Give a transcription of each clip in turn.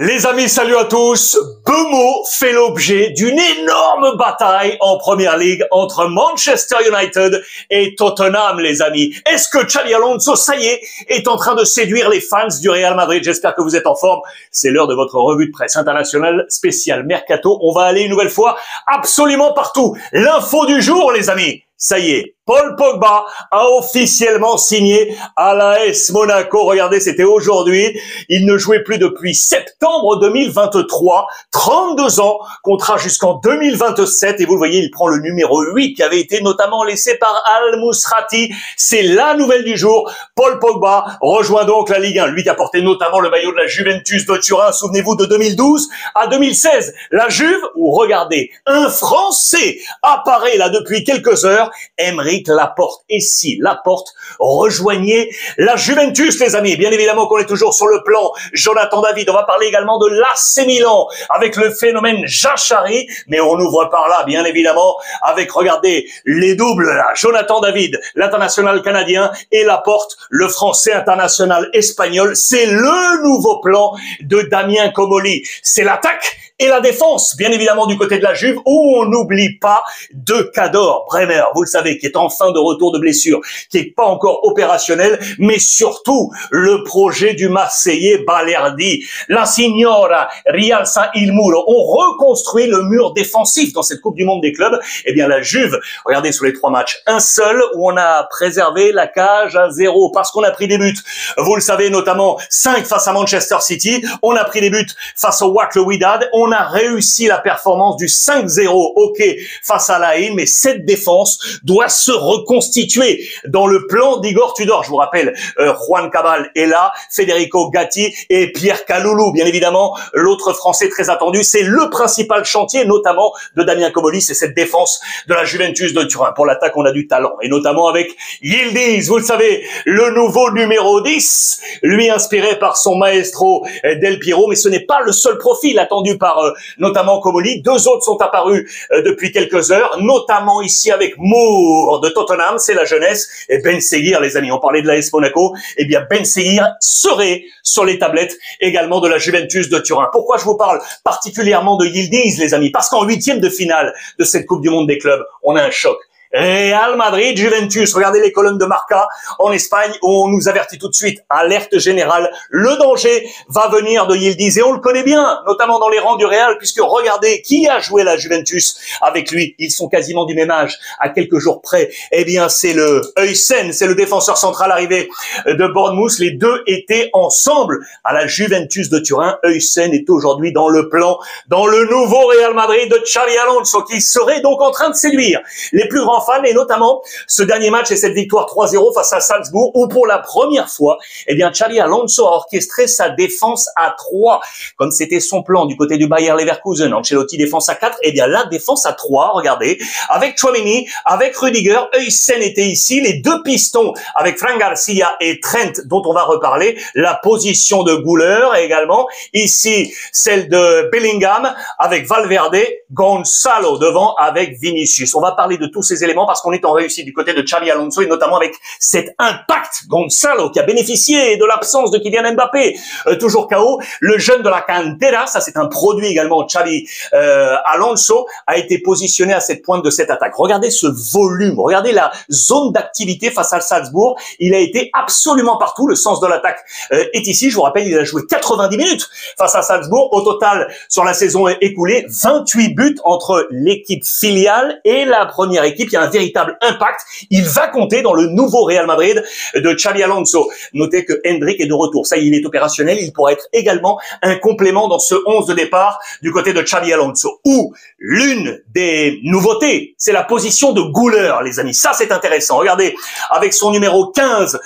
Les amis, salut à tous. Bemo fait l'objet d'une énorme bataille en Première Ligue entre Manchester United et Tottenham, les amis. Est-ce que Xabi Alonso, ça y est en train de séduire les fans du Real Madrid? J'espère que vous êtes en forme. C'est l'heure de votre revue de presse internationale spéciale Mercato. On va aller une nouvelle fois absolument partout. L'info du jour, les amis. Ça y est, Paul Pogba a officiellement signé à l'AS Monaco. Regardez, c'était aujourd'hui. Il ne jouait plus depuis septembre 2023. 32 ans, contrat jusqu'en 2027. Et vous le voyez, il prend le numéro 8 qui avait été notamment laissé par Al Musrati. C'est la nouvelle du jour. Paul Pogba rejoint donc la Ligue 1. Lui qui a porté notamment le maillot de la Juventus de Turin. Souvenez-vous de 2012 à 2016. La Juve, où regardez, un Français apparaît là depuis quelques heures. Aymeric Laporte. Et si Laporte rejoignait la Juventus, les amis? Bien évidemment qu'on est toujours sur le plan Jonathan David. On va parler également de l'AC Milan avec le phénomène Jachari, mais on ouvre par là, bien évidemment, avec, regardez, les doubles là. Jonathan David, l'international canadien, et Laporte, le français international espagnol. C'est le nouveau plan de Damien Comolli. C'est l'attaque et la défense, bien évidemment, du côté de la Juve, où on n'oublie pas de Cador Bremer, vous le savez, qui est en fin de retour de blessure, qui est pas encore opérationnel, mais surtout le projet du Marseillais Balerdi. La Signora rialza il muro. On reconstruit le mur défensif dans cette Coupe du Monde des clubs. Eh bien, la Juve, regardez sur les 3 matchs, un seul où on a préservé la cage à 0 parce qu'on a pris des buts. Vous le savez, notamment 5 face à Manchester City. On a pris des buts face au Wack le Wydad. On a réussi la performance du 5-0, ok, face à l'AIN, mais cette défense doit se reconstituer dans le plan d'Igor Tudor. Je vous rappelle, Juan Cabal est là, Federico Gatti et Pierre Kaloulou, bien évidemment, l'autre Français très attendu. C'est le principal chantier, notamment de Damien Comolli, c'est cette défense de la Juventus de Turin. Pour l'attaque, on a du talent, et notamment avec Yildiz, vous le savez, le nouveau numéro 10, lui inspiré par son maestro Del Piero, mais ce n'est pas le seul profil attendu par notamment Comolli. 2 autres sont apparus depuis quelques heures, notamment ici avec Moore de Tottenham, c'est la jeunesse, et Ben Seguir, les amis, on parlait de l'AS Monaco, eh bien Ben Seguir serait sur les tablettes également de la Juventus de Turin. Pourquoi je vous parle particulièrement de Yildiz, les amis? Parce qu'en 8e de finale de cette Coupe du Monde des clubs, on a un choc. Real Madrid, Juventus, regardez les colonnes de Marca en Espagne où on nous avertit tout de suite, alerte générale, le danger va venir de Yildiz et on le connaît bien, notamment dans les rangs du Real, puisque regardez qui a joué la Juventus avec lui, ils sont quasiment du même âge, à quelques jours près. Eh bien c'est le Huysen, c'est le défenseur central arrivé de Bournemouth, les deux étaient ensemble à la Juventus de Turin. Huysen est aujourd'hui dans le plan, dans le nouveau Real Madrid de Xabi Alonso, qui serait donc en train de séduire les plus grands fans, et notamment ce dernier match et cette victoire 3-0 face à Salzbourg, où pour la première fois, eh bien, Xabi Alonso a orchestré sa défense à 3, comme c'était son plan du côté du Bayer Leverkusen. Ancelotti défense à 4, eh bien, la défense à 3, regardez, avec Tchouaméni, avec Rudiger, Huysen était ici, les 2 pistons avec Fran Garcia et Trent, dont on va reparler, la position de Güler également, ici, celle de Bellingham, avec Valverde, Gonzalo devant avec Vinicius. On va parler de tous ces éléments parce qu'on est en réussite du côté de Xabi Alonso et notamment avec cet impact Gonzalo qui a bénéficié de l'absence de Kylian Mbappé, toujours KO. Le jeune de la Cantera, ça c'est un produit également. Xabi Alonso a été positionné à cette pointe de cette attaque. Regardez ce volume, regardez la zone d'activité face à Salzbourg. Il a été absolument partout. Le sens de l'attaque est ici. Je vous rappelle, il a joué 90 minutes face à Salzbourg. Au total, sur la saison écoulée, 28 buts entre l'équipe filiale et la première équipe. Il y a un véritable impact. Il va compter dans le nouveau Real Madrid de Xabi Alonso. Notez que Hendrick est de retour. Ça, il est opérationnel. Il pourrait être également un complément dans ce 11 de départ du côté de Xabi Alonso. Ou l'une des nouveautés, c'est la position de Güler, les amis. Ça, c'est intéressant. Regardez, avec son numéro 15,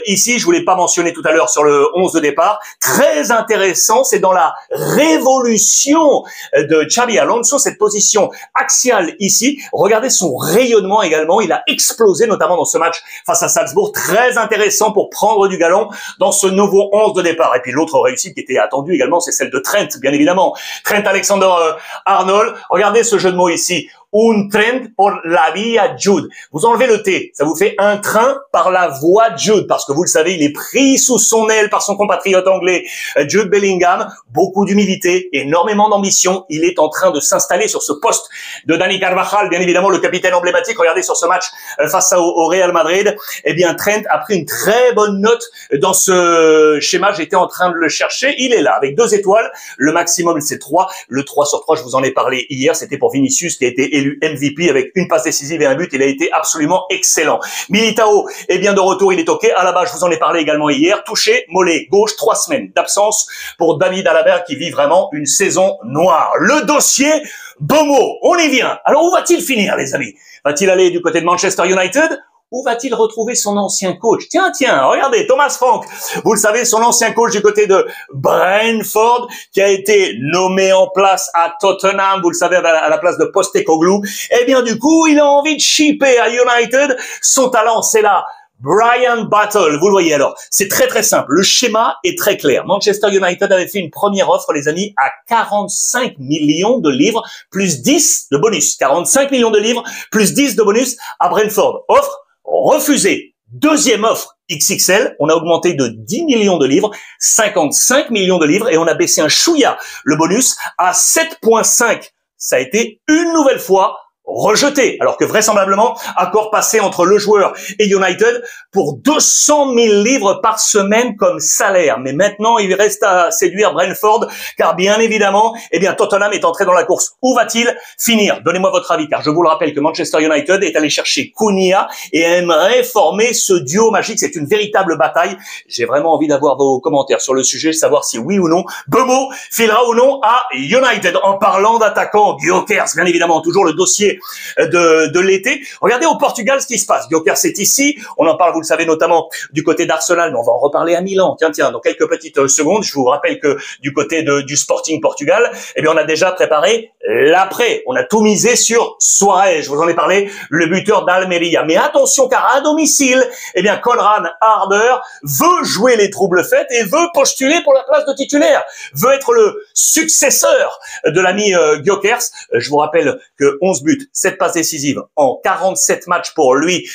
ici, je vous l'ai pas mentionné tout à l'heure sur le 11 de départ. Très intéressant. C'est dans la révolution de Xabi Alonso, cette position axiale ici. Regardez son rayonnement également, il a explosé notamment dans ce match face à Salzbourg, très intéressant pour prendre du galon dans ce nouveau 11 de départ. Et puis l'autre réussite qui était attendue également, c'est celle de Trent, bien évidemment. Trent Alexander-Arnold, regardez ce jeu de mots ici, un tren por la via Jude. Vous enlevez le T, ça vous fait un train par la voie Jude, parce que vous le savez, il est pris sous son aile par son compatriote anglais Jude Bellingham. Beaucoup d'humilité, énormément d'ambition. Il est en train de s'installer sur ce poste de Dani Carvajal, bien évidemment le capitaine emblématique. Regardez sur ce match face au Real Madrid. Eh bien, Trent a pris une très bonne note dans ce schéma. J'étais en train de le chercher. Il est là, avec 2 étoiles. Le maximum, c'est 3. Le 3 sur 3, je vous en ai parlé hier. C'était pour Vinicius, qui a été élu MVP avec une passe décisive et un but. Il a été absolument excellent. Militao est bien de retour. Il est OK. Alaba, je vous en ai parlé également hier. Touché, mollet gauche, 3 semaines d'absence pour David Alaba, qui vit vraiment une saison noire. Le dossier Bomo, on y vient. Alors, où va-t-il finir, les amis? Va-t-il aller du côté de Manchester United? Où va-t-il retrouver son ancien coach? Tiens, regardez, Thomas Frank. Vous le savez, son ancien coach du côté de Brentford, qui a été nommé en place à Tottenham, vous le savez, à la place de Postecoglou. Eh bien, du coup, il a envie de shipper à United. Son talent, c'est là. Brian Battle, vous le voyez alors, c'est très très simple, le schéma est très clair. Manchester United avait fait une première offre, les amis, à 45 millions de livres, plus 10 de bonus. 45 millions de livres, plus 10 de bonus à Brentford. Offre refusée. Deuxième offre XXL, on a augmenté de 10 millions de livres, 55 millions de livres, et on a baissé un chouïa, le bonus, à 7,5. Ça a été une nouvelle fois rejeté, alors que vraisemblablement, accord passé entre le joueur et United pour 200 000 livres par semaine comme salaire. Mais maintenant, il reste à séduire Brentford, car bien évidemment, eh bien, Tottenham est entré dans la course. Où va-t-il finir? Donnez-moi votre avis, car je vous le rappelle que Manchester United est allé chercher Cunha et aimerait former ce duo magique. C'est une véritable bataille. J'ai vraiment envie d'avoir vos commentaires sur le sujet, savoir si oui ou non, Bomo filera ou non à United. En parlant d'attaquants, Gyökeres, bien évidemment, toujours le dossier de l'été. Regardez au Portugal ce qui se passe. Gyökeres est ici. On en parle, vous le savez, notamment du côté d'Arsenal, mais on va en reparler à Milan. Tiens, dans quelques petites secondes. Je vous rappelle que du côté du Sporting Portugal, eh bien, on a déjà préparé l'après. On a tout misé sur Suarez. Je vous en ai parlé, le buteur d'Almeria. Mais attention, car à domicile, eh bien, Conrad Harder veut jouer les troubles faites et veut postuler pour la place de titulaire. Veut être le successeur de l'ami Gyökeres. Je vous rappelle que 11 buts, 7 passes décisives en 47 matchs pour lui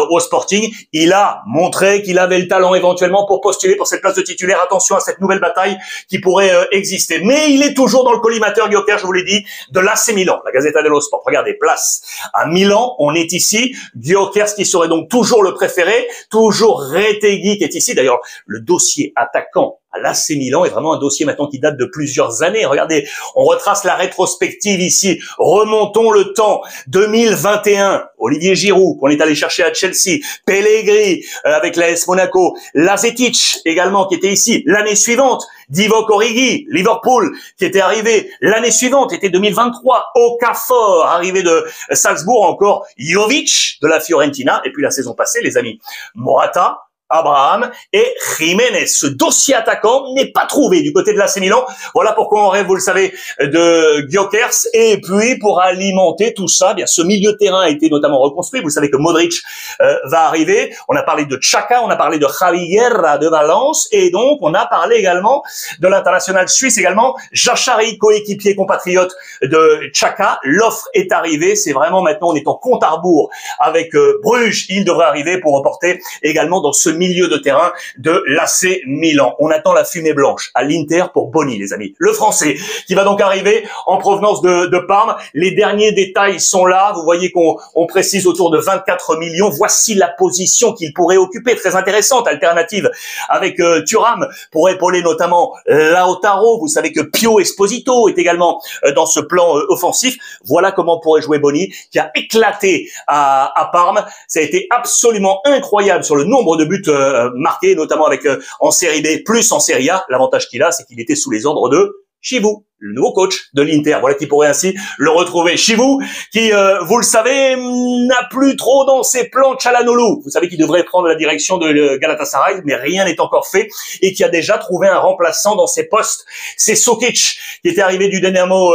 au Sporting. Il a montré qu'il avait le talent éventuellement pour postuler pour cette place de titulaire. Attention à cette nouvelle bataille qui pourrait exister. Mais il est toujours dans le collimateur, Gyökeres, je vous l'ai dit, de l'AC Milan, la Gazzetta dello Sport. Regardez, place à Milan, on est ici. Gyökeres qui serait donc toujours le préféré, toujours Retegui qui est ici. D'ailleurs, le dossier attaquant à l'AC Milan est vraiment un dossier maintenant qui date de plusieurs années. Regardez, on retrace la rétrospective ici. Remontons le temps. 2021, Olivier Giroud, qu'on est allé chercher à Chelsea. Pellegrini avec l'AS Monaco. Lazetic également qui était ici. L'année suivante, Divock Origi, Liverpool, qui était arrivé l'année suivante, était 2023. Okafor, arrivé de Salzbourg, encore Jovic de la Fiorentina. Et puis la saison passée, les amis, Morata, Abraham et Jiménez. Ce dossier attaquant n'est pas trouvé du côté de l'AC Milan. Voilà pourquoi on rêve, vous le savez, de Gyökeres. Et puis, pour alimenter tout ça, bien, ce milieu de terrain a été notamment reconstruit. Vous savez que Modric va arriver. On a parlé de Xhaka, on a parlé de Javi Guerra de Valence. Et donc, on a parlé également de l'international suisse également. Jachari, coéquipier compatriote de Xhaka. L'offre est arrivée. C'est vraiment maintenant, on est en compte à rebours avec Bruges. Il devrait arriver pour reporter également dans ce milieu de terrain de l'AC Milan. On attend la fumée blanche à l'Inter pour Boni, les amis. Le Français qui va donc arriver en provenance de Parme. Les derniers détails sont là. Vous voyez qu'on précise autour de 24 millions. Voici la position qu'il pourrait occuper. Très intéressante, alternative avec Thuram pour épauler notamment Lautaro. Vous savez que Pio Esposito est également dans ce plan offensif. Voilà comment pourrait jouer Boni, qui a éclaté à Parme. Ça a été absolument incroyable sur le nombre de buts marqué, notamment avec en Série B plus en Série A. L'avantage qu'il a, c'est qu'il était sous les ordres de Chivu, le nouveau coach de l'Inter. Voilà qui pourrait ainsi le retrouver. Chivu, qui, vous le savez, n'a plus trop dans ses plans Çalhanoğlu. Vous savez qu'il devrait prendre la direction de Galatasaray, mais rien n'est encore fait, et qui a déjà trouvé un remplaçant dans ses postes. C'est Šokić, qui était arrivé du Dynamo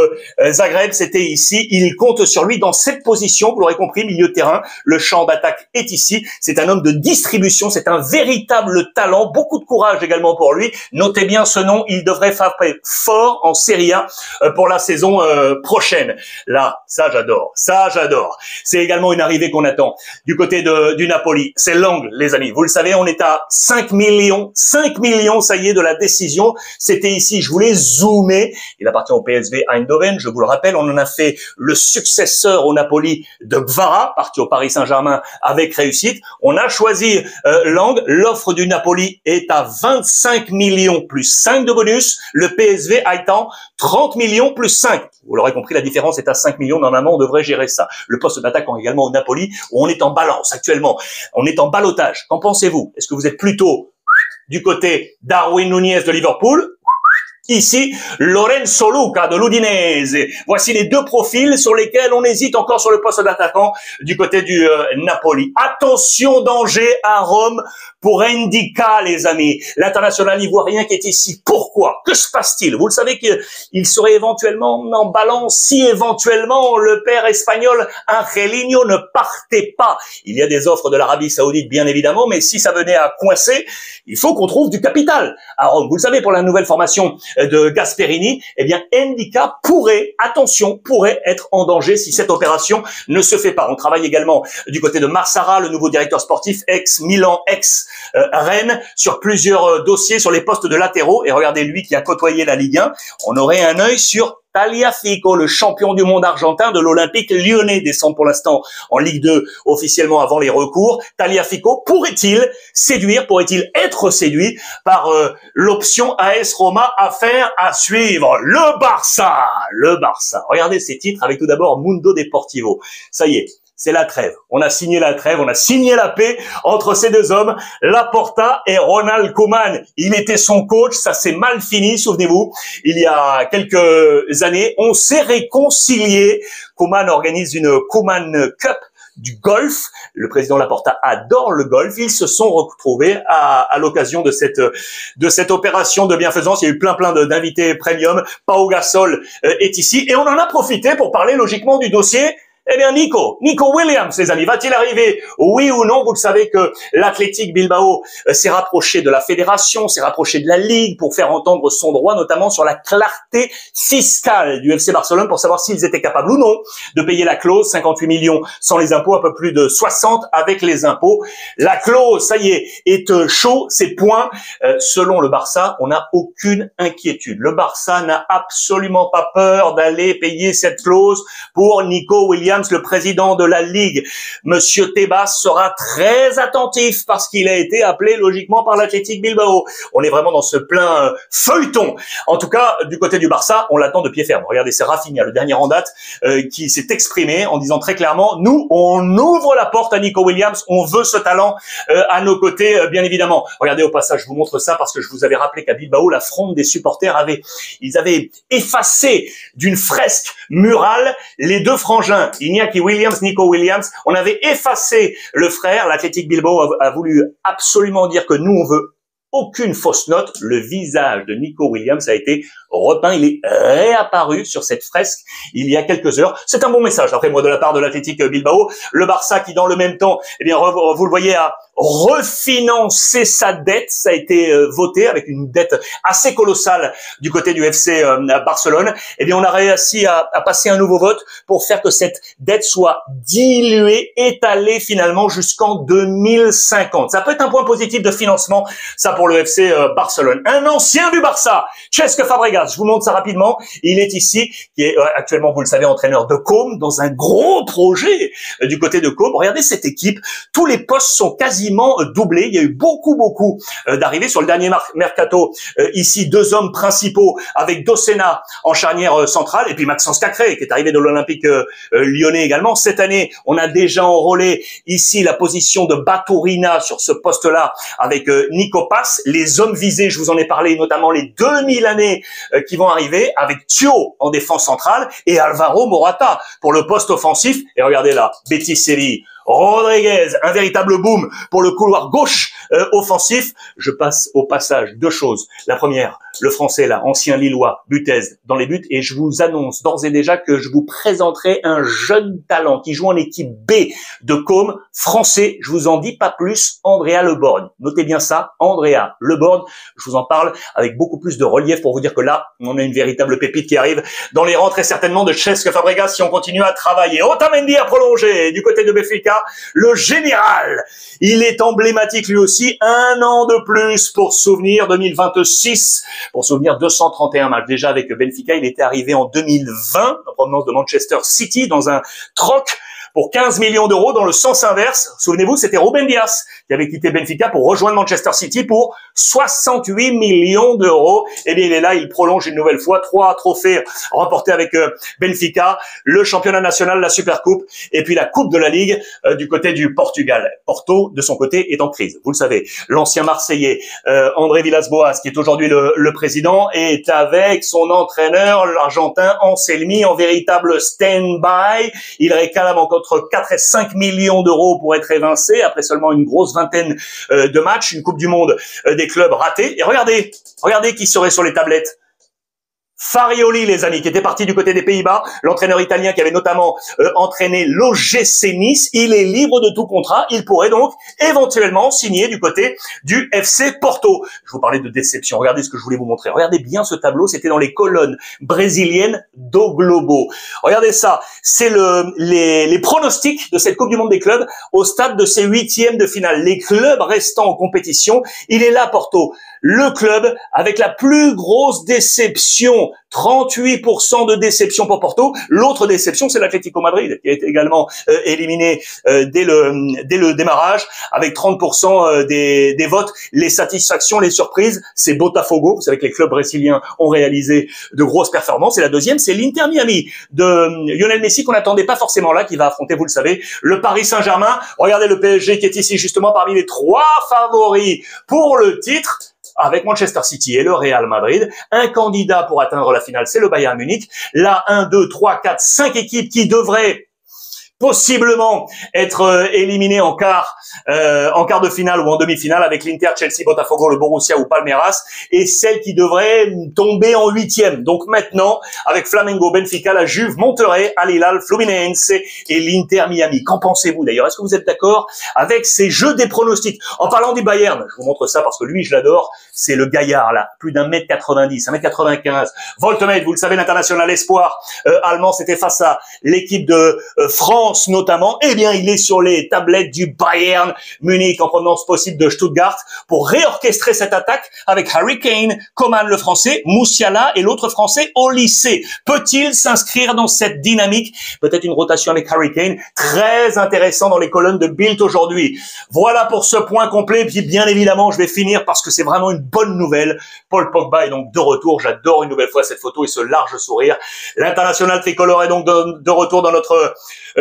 Zagreb. C'était ici. Il compte sur lui dans cette position. Vous l'aurez compris, milieu de terrain. Le champ d'attaque est ici. C'est un homme de distribution. C'est un véritable talent. Beaucoup de courage également pour lui. Notez bien ce nom. Il devrait frapper fort en Serie A. bien pour la saison prochaine. Là, ça j'adore, ça j'adore. C'est également une arrivée qu'on attend du côté du Napoli. C'est l'angle, les amis. Vous le savez, on est à 5 millions, ça y est, de la décision. C'était ici, je voulais zoomer. Il appartient au PSV Eindhoven, je vous le rappelle. On en a fait le successeur au Napoli de Gvara, parti au Paris Saint-Germain avec réussite. On a choisi l'angle. L'offre du Napoli est à 25 millions plus 5 de bonus. Le PSV attend 30 millions plus 5. Vous l'aurez compris, la différence est à 5 millions. Normalement, on devrait gérer ça. Le poste d'attaquant également au Napoli, où on est en balance actuellement. On est en ballottage. Qu'en pensez-vous? Est-ce que vous êtes plutôt du côté Darwin Núñez de Liverpool? Ici, Lorenzo Luca de l'Udinese. Voici les deux profils sur lesquels on hésite encore sur le poste d'attaquant du côté du Napoli. Attention, danger à Rome pour Ndicka, les amis. L'international ivoirien qui est ici. Pourquoi? Que se passe-t-il? Vous le savez qu'il serait éventuellement en balance si éventuellement le père espagnol Angelino ne partait pas. Il y a des offres de l'Arabie Saoudite, bien évidemment, mais si ça venait à coincer, il faut qu'on trouve du capital à Rome. Vous le savez, pour la nouvelle formation de Gasperini, eh bien, Ndicka pourrait être en danger si cette opération ne se fait pas. On travaille également du côté de Marsara, le nouveau directeur sportif, ex-Milan, ex-Rennes, sur plusieurs dossiers sur les postes de latéraux. Et regardez, lui qui a côtoyé la Ligue 1, on aurait un œil sur Tagliafico, le champion du monde argentin de l'Olympique lyonnais, descend pour l'instant en Ligue 2 officiellement avant les recours. Tagliafico pourrait-il être séduit par l'option AS Roma, affaire à suivre? Le Barça. Regardez ces titres avec tout d'abord Mundo Deportivo. Ça y est. C'est la trêve. On a signé la trêve, on a signé la paix entre ces deux hommes, Laporta et Ronald Koeman. Il était son coach, ça s'est mal fini, souvenez-vous. Il y a quelques années, on s'est réconcilié. Koeman organise une Koeman Cup du golf. Le président Laporta adore le golf. Ils se sont retrouvés à l'occasion de cette opération de bienfaisance. Il y a eu plein d'invités premium. Pau Gasol est ici et on en a profité pour parler logiquement du dossier. Eh bien, Nico Williams, les amis, va-t-il arriver? Oui ou non? Vous le savez que l'Athletic Bilbao s'est rapproché de la fédération, s'est rapproché de la Ligue pour faire entendre son droit, notamment sur la clarté fiscale du FC Barcelone pour savoir s'ils étaient capables ou non de payer la clause, 58 millions sans les impôts, un peu plus de 60 avec les impôts. La clause, ça y est chaud, c'est point. Selon le Barça, on n'a aucune inquiétude. Le Barça n'a absolument pas peur d'aller payer cette clause pour Nico Williams, le président de la Ligue. Monsieur Tebas sera très attentif parce qu'il a été appelé logiquement par l'Athletic Bilbao. On est vraiment dans ce plein feuilleton. En tout cas, du côté du Barça, on l'attend de pied ferme. Regardez, c'est Rafinha, le dernier en date, qui s'est exprimé en disant très clairement, nous, on ouvre la porte à Nico Williams, on veut ce talent à nos côtés, bien évidemment. Regardez au passage, je vous montre ça parce que je vous avais rappelé qu'à Bilbao, la fronde des supporters ils avaient effacé d'une fresque murale les deux frangins, Iñaki Williams, Nico Williams. On avait effacé le frère. L'Athletic Bilbao a voulu absolument dire que nous, on veut aucune fausse note. Le visage de Nico Williams a été repeint. Il est réapparu sur cette fresque il y a quelques heures. C'est un bon message, après moi, de la part de l'Athletic Bilbao. Le Barça qui, dans le même temps, eh bien, vous le voyez, a refinancé sa dette. Ça a été voté avec une dette assez colossale du côté du FC Barcelone. Eh bien, on a réussi à passer un nouveau vote pour faire que cette dette soit diluée, étalée finalement jusqu'en 2050. Ça peut être un point positif de financement, ça pour le FC Barcelone. Un ancien du Barça, Cesc Fabregas, je vous montre ça rapidement. Il est ici, qui est actuellement, vous le savez, entraîneur de Côme, dans un gros projet du côté de Côme. Regardez cette équipe, tous les postes sont quasiment doublés. Il y a eu beaucoup d'arrivées sur le dernier mercato. Ici, deux hommes principaux avec Docena en charnière centrale et puis Maxence Cacré qui est arrivé de l'Olympique lyonnais également. Cette année, on a déjà enrôlé ici la position de Baturina sur ce poste-là avec Nico Paz. Les hommes visés, je vous en ai parlé, notamment les 2000 années qui vont arriver avec Thio en défense centrale et Alvaro Morata pour le poste offensif. Et regardez là, Betis Séville. Rodriguez, un véritable boom pour le couloir gauche offensif. Je passe au passage deux choses. La première, le français là, ancien Lillois, Butez dans les buts, et je vous annonce d'ores et déjà que je vous présenterai un jeune talent qui joue en équipe B de Com, français, je vous en dis pas plus, Andrea Le Borgne. Notez bien ça, Andrea Le Borgne, je vous en parle avec beaucoup plus de relief pour vous dire que là, on a une véritable pépite qui arrive dans les rangs très certainement de Cesc Fabregas si on continue à travailler. Otamendi a prolongé du côté de Benfica, le général, il est emblématique lui aussi, un an de plus pour souvenir 2026, pour souvenir 231 matchs déjà avec Benfica. Il était arrivé en 2020 en provenance de Manchester City dans un troc pour 15 millions d'euros dans le sens inverse. Souvenez-vous, c'était Ruben Dias qui avait quitté Benfica pour rejoindre Manchester City pour 68 millions d'euros. Eh bien, il est là, il prolonge une nouvelle fois 3 trophées remportés avec Benfica, le championnat national, la Supercoupe et puis la Coupe de la Ligue du côté du Portugal. Porto, de son côté, est en crise. Vous le savez, l'ancien Marseillais André Villas-Boas, qui est aujourd'hui le président, est avec son entraîneur, l'Argentin Anselmi, en véritable stand-by. Il réclame encore entre 4 et 5 millions d'euros pour être évincé après seulement une grosse vingtaine de matchs, une Coupe du Monde des clubs ratés. Et regardez qui serait sur les tablettes. Farioli, les amis, qui était parti du côté des Pays-Bas, l'entraîneur italien qui avait notamment entraîné l'OGC Nice, il est libre de tout contrat, il pourrait donc éventuellement signer du côté du FC Porto. Je vous parlais de déception, regardez ce que je voulais vous montrer, regardez bien ce tableau, c'était dans les colonnes brésiliennes d'O Globo. Regardez ça, c'est les pronostics de cette Coupe du Monde des clubs au stade de ces huitièmes de finale. Les clubs restants en compétition, il est là Porto, le club avec la plus grosse déception, 38% de déception pour Porto. L'autre déception, c'est l'Atlético Madrid, qui a été également éliminé dès le démarrage, avec 30% des votes. Les satisfactions, les surprises, c'est Botafogo. Vous savez que les clubs brésiliens ont réalisé de grosses performances. Et la deuxième, c'est l'Inter Miami de Lionel Messi, qu'on n'attendait pas forcément là, qui va affronter, vous le savez, le Paris Saint-Germain. Regardez le PSG qui est ici justement parmi les 3 favoris pour le titre, avec Manchester City et le Real Madrid. Un candidat pour atteindre la finale, c'est le Bayern Munich. Là, 1, 2, 3, 4, 5 équipes qui devraient possiblement être éliminées en quart de finale ou en demi-finale, avec l'Inter, Chelsea, Botafogo, le Borussia ou Palmeiras, et celle qui devrait tomber en huitième. Donc maintenant, avec Flamengo, Benfica, la Juve, Monterrey, Al Hilal, Fluminense et l'Inter Miami. Qu'en pensez-vous d'ailleurs? Est-ce que vous êtes d'accord avec ces jeux des pronostics? En parlant du Bayern, je vous montre ça parce que lui, je l'adore, c'est le gaillard là, plus d'1m90, 1m95. Woltemade, vous le savez, l'international espoir allemand, c'était face à l'équipe de France notamment. Eh bien, il est sur les tablettes du Bayern Munich en provenance possible de Stuttgart pour réorchestrer cette attaque avec Harry Kane, Coman le français, Musiala et l'autre français au lycée. Peut-il s'inscrire dans cette dynamique? Peut-être une rotation avec Harry Kane, très intéressant dans les colonnes de Bild aujourd'hui. Voilà pour ce point complet. Puis bien évidemment, je vais finir parce que c'est vraiment une bonne nouvelle. Paul Pogba est donc de retour. J'adore une nouvelle fois cette photo et ce large sourire. L'international tricolore est donc de retour dans notre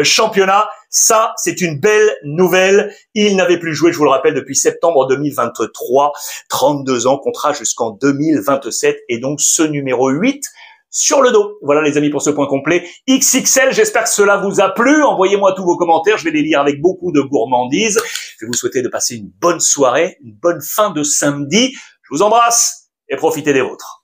championnat. Ça, c'est une belle nouvelle. Il n'avait plus joué, je vous le rappelle, depuis septembre 2023. 32 ans, contrat jusqu'en 2027 et donc ce numéro 8 sur le dos. Voilà les amis pour ce point complet XXL. J'espère que cela vous a plu. Envoyez-moi tous vos commentaires. Je vais les lire avec beaucoup de gourmandise. Je vais vous souhaiter de passer une bonne soirée, une bonne fin de samedi. Je vous embrasse et profitez des vôtres.